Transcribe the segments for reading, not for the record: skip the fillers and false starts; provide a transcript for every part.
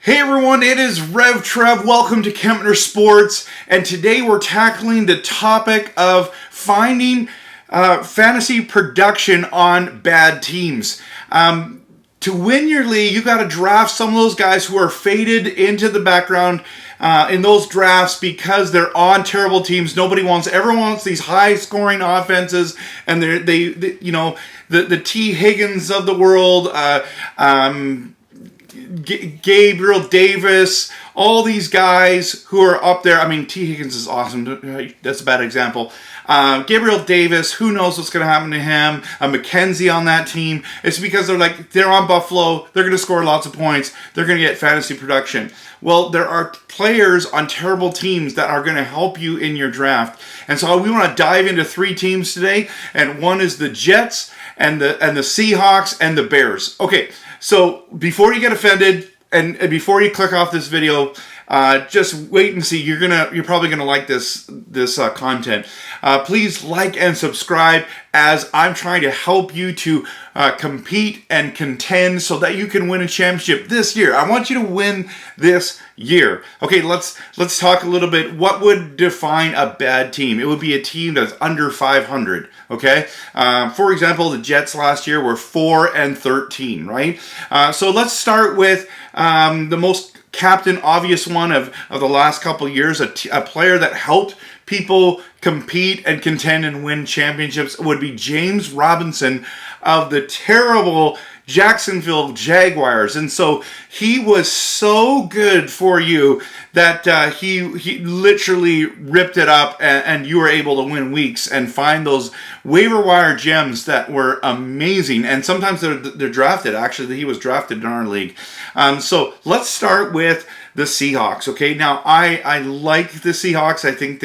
Hey everyone, it is Rev Trev. Welcome to Kempner Sports, and today we're tackling the topic of finding fantasy production on bad teams. To win your league, you got to draft some of those guys who are faded into the background in those drafts because they're on terrible teams. Everyone wants these high-scoring offenses, and the T. Higgins of the world. Gabriel Davis, all these guys who are up there. I mean, T. Higgins is awesome. That's a bad example. Gabriel Davis, who knows what's going to happen to him? McKenzie on that team. It's because they're on Buffalo. They're going to score lots of points. They're going to get fantasy production. Well, there are players on terrible teams that are going to help you in your draft. And so we want to dive into three teams today. And one is the Jets and the Seahawks and the Bears. Okay. So before you get offended and before you click off this video, just wait and see. You're probably gonna like this content. Please like and subscribe as I'm trying to help you to compete and contend so that you can win a championship this year. I want you to win this year. Okay, let's talk a little bit. What would define a bad team? It would be a team that's under 500. Okay, for example, the Jets last year were 4-13. Right. So let's start with the most captain obvious one of the last couple years, a player that helped people compete and contend and win championships would be James Robinson of the terrible Jacksonville Jaguars. And so he was so good for you that he literally ripped it up, and you were able to win weeks and find those waiver wire gems that were amazing. And sometimes they're drafted. Actually, he was drafted in our league. So let's start with the Seahawks. Okay, now I like the Seahawks. I think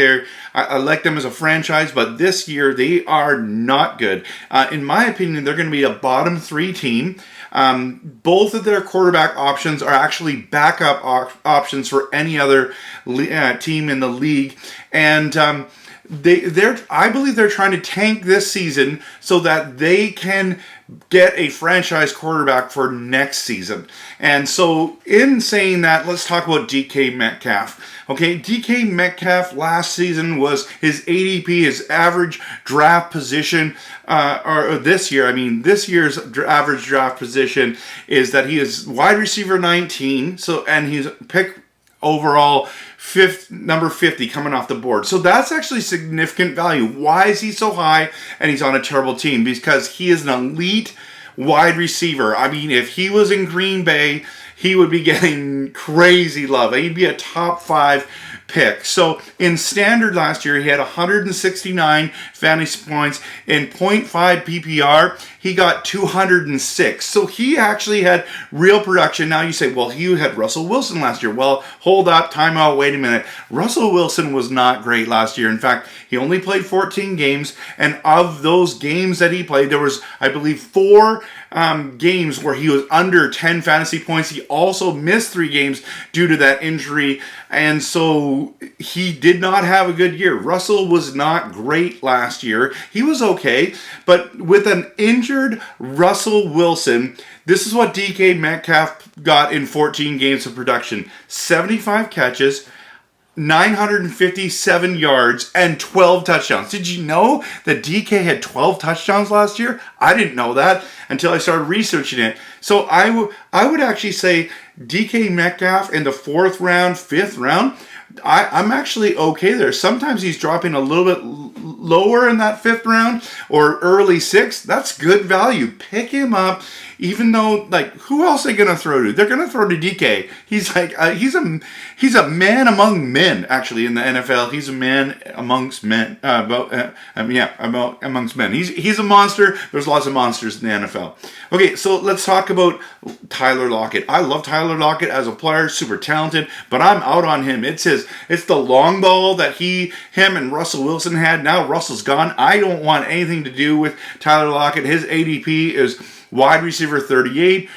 I like them as a franchise, but this year they are not good. In my opinion, they're going to be a bottom three team. Both of their quarterback options are actually backup options for any other team in the league, and I believe they're trying to tank this season so that they can get a franchise quarterback for next season. And so in saying that, let's talk about DK Metcalf. Okay, DK Metcalf last season was his ADP, his average draft position, or this year, this year's average draft position is that he is wide receiver 19, and he's picked overall number 50 coming off the board. So that's actually significant value. Why is he so high and he's on a terrible team? Because he is an elite wide receiver. If he was in Green Bay, he would be getting crazy love. He'd be a top 5 pick. So in standard last year, he had 169 fantasy points. In 0.5 PPR, he got 206. So he actually had real production. Now you say, well, he had Russell Wilson last year. Well, hold up, time out, wait a minute. Russell Wilson was not great last year. In fact, he only played 14 games, and of those games that he played, there was, I believe, 4 games where he was under 10 fantasy points. He also missed 3 games due to that injury, and so he did not have a good year. Russell was not great last year. He was okay, but with an injured Russell Wilson, this is what DK Metcalf got in 14 games of production. 75 catches, 957 yards, and 12 touchdowns. Did you know that DK had 12 touchdowns last year? I didn't know that until I started researching it. So I would actually say DK Metcalf in the 4th round, 5th round, I'm actually okay there. Sometimes he's dropping a little bit lower in that 5th round or early 6th. That's good value. Pick him up, even though, who else are they going to throw to? They're going to throw to DK. He's he's a man among men, actually, in the NFL. He's a man amongst men. Amongst men. He's a monster. There's lots of monsters in the NFL. Okay, so let's talk about Tyler Lockett. I love Tyler Lockett as a player, super talented, but I'm out on him. It's the long ball that him and Russell Wilson had. Now Russell's gone. I don't want anything to do with Tyler Lockett. His ADP is wide receiver 38,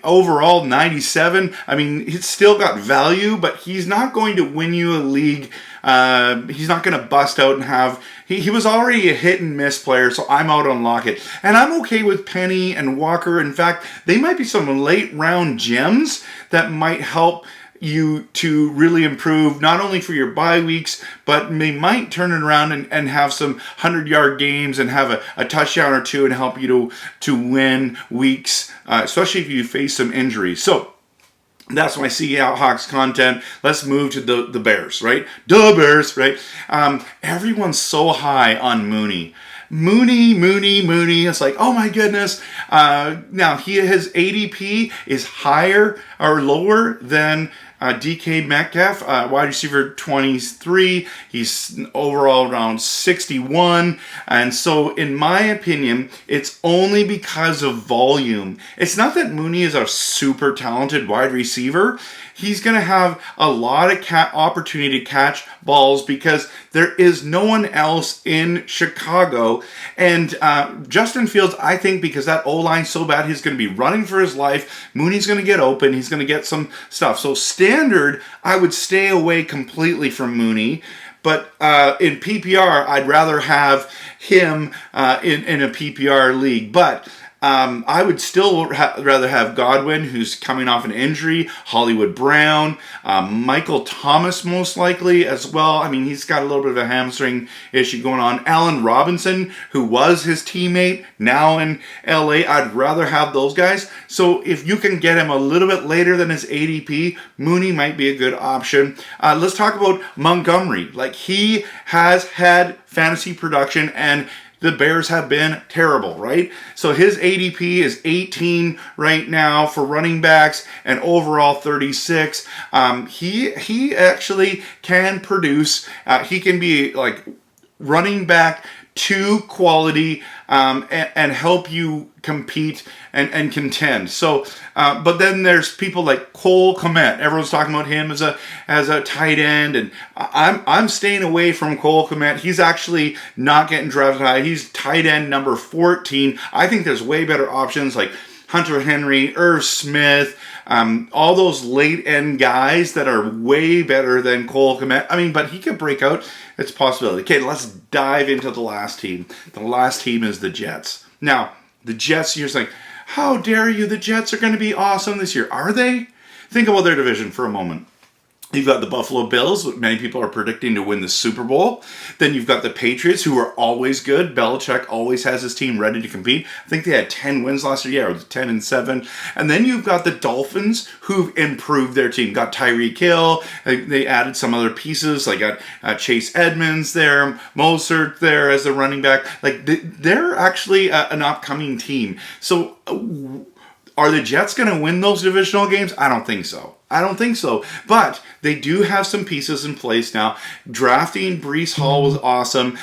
overall 97. I mean, he's still got value, but he's not going to win you a league. He's not going to bust out and have. He was already a hit and miss player, so I'm out on Lockett. And I'm okay with Penny and Walker. In fact, they might be some late round gems that might help you to really improve, not only for your bye weeks, but they might turn it around and have some 100-yard games and have a touchdown or two and help you to win weeks, especially if you face some injuries. So that's my Seahawks content. Let's move to the Bears, right? The Bears, right? Everyone's so high on Mooney. Mooney. It's like, oh my goodness. Now, his ADP is higher or lower than DK Metcalf, wide receiver 23. He's overall around 61. And so, in my opinion, it's only because of volume. It's not that Mooney is a super talented wide receiver. He's going to have a lot of opportunity to catch balls because there is no one else in Chicago. And Justin Fields, I think, because that O-line's so bad, he's going to be running for his life. Mooney's going to get open. He's going to get some stuff. So standard, I would stay away completely from Mooney. But in PPR, I'd rather have him in a PPR league. But I would still rather have Godwin, who's coming off an injury, Hollywood Brown, Michael Thomas most likely as well. I mean, he's got a little bit of a hamstring issue going on. Allen Robinson, who was his teammate, now in LA. I'd rather have those guys. So if you can get him a little bit later than his ADP, Mooney might be a good option. Let's talk about Montgomery. Like, he has had fantasy production, and the Bears have been terrible, right? So his ADP is 18 right now for running backs and overall 36. He actually can produce. He can be like running back 2 quality and help you compete and contend. So, but then there's people like Cole Kmet. Everyone's talking about him as a tight end, and I'm staying away from Cole Kmet. He's actually not getting drafted high. He's tight end number 14. I think there's way better options like Hunter Henry, Irv Smith, all those late end guys that are way better than Cole Kmet. I mean, but he could break out. It's a possibility. Okay, let's dive into the last team. The last team is the Jets. Now, the Jets, you're saying, how dare you? The Jets are going to be awesome this year. Are they? Think about their division for a moment. You've got the Buffalo Bills, which many people are predicting to win the Super Bowl. Then you've got the Patriots, who are always good. Belichick always has his team ready to compete. I think they had 10 wins last year. Yeah, it was 10-7. And then you've got the Dolphins, who've improved their team. Got Tyreek Hill. They added some other pieces. Like got Chase Edmonds there, Mostert there as a running back. Like they're actually an upcoming team. So are the Jets going to win those divisional games? I don't think so. But they do have some pieces in place now. Drafting Breece Hall was awesome.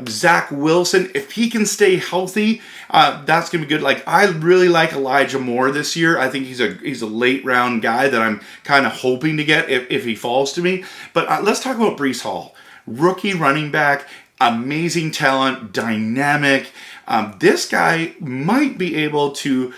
Zach Wilson, if he can stay healthy, that's going to be good. Like, I really like Elijah Moore this year. I think he's a late round guy that I'm kind of hoping to get if he falls to me. But let's talk about Breece Hall. Rookie running back, amazing talent, dynamic. This guy might be able to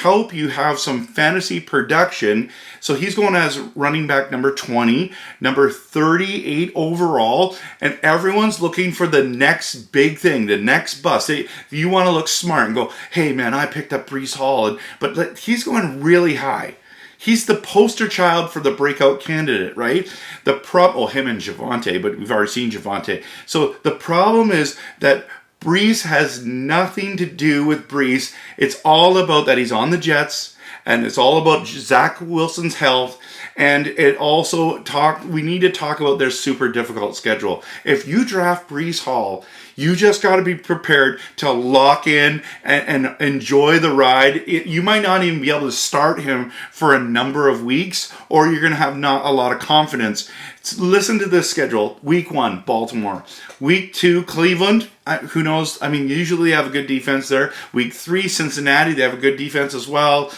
help you have some fantasy production. So he's going as running back number 20, number 38 overall, and everyone's looking for the next big thing, the next bust. You want to look smart and go, hey man, I picked up Breece Hall, but he's going really high. He's the poster child for the breakout candidate, right? Him and Javonte, but we've already seen Javonte. So the problem is that Breece has nothing to do with Breece. It's all about that he's on the Jets, and it's all about Zach Wilson's health. And it also we need to talk about their super difficult schedule. If you draft Breece Hall, you just got to be prepared to lock in and enjoy the ride. You might not even be able to start him for a number of weeks, or you're going to have not a lot of confidence. Listen to this schedule. Week 1, Baltimore. Week 2, Cleveland. Who knows? I mean, usually they have a good defense there. Week 3, Cincinnati. They have a good defense as well.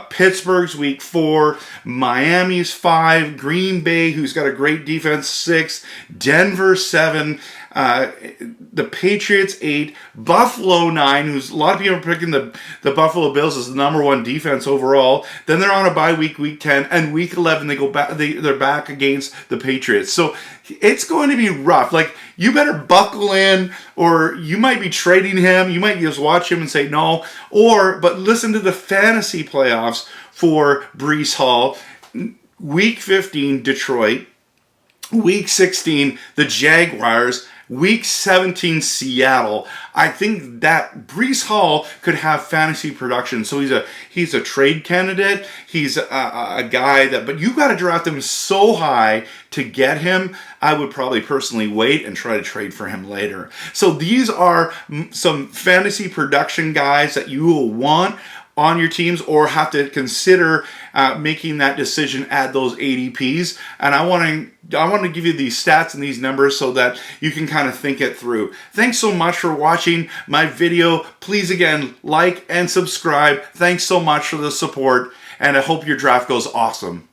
Pittsburgh's week 4. Miami's 5. Green Bay, who's got a great defense, 6. Denver, 7. The Patriots 8, Buffalo 9, who's a lot of people are picking the Buffalo Bills as the number 1 defense overall. Then they're on a bye week, week 10, and week 11 they go back. They're back against the Patriots. So it's going to be rough. Like, you better buckle in, or you might be trading him. You might just watch him and say no, but listen to the fantasy playoffs for Breece Hall. Week 15, Detroit. Week 16, the Jaguars. Week 17, Seattle. I think that Breece Hall could have fantasy production. So he's a trade candidate. He's a guy but you got to draft him so high to get him. I would probably personally wait and try to trade for him later. So these are some fantasy production guys that you will want on your teams, or have to consider making that decision at those ADPs. And I want to give you these stats and these numbers so that you can kind of think it through. Thanks so much for watching my video. Please, again, like and subscribe. Thanks so much for the support, and I hope your draft goes awesome.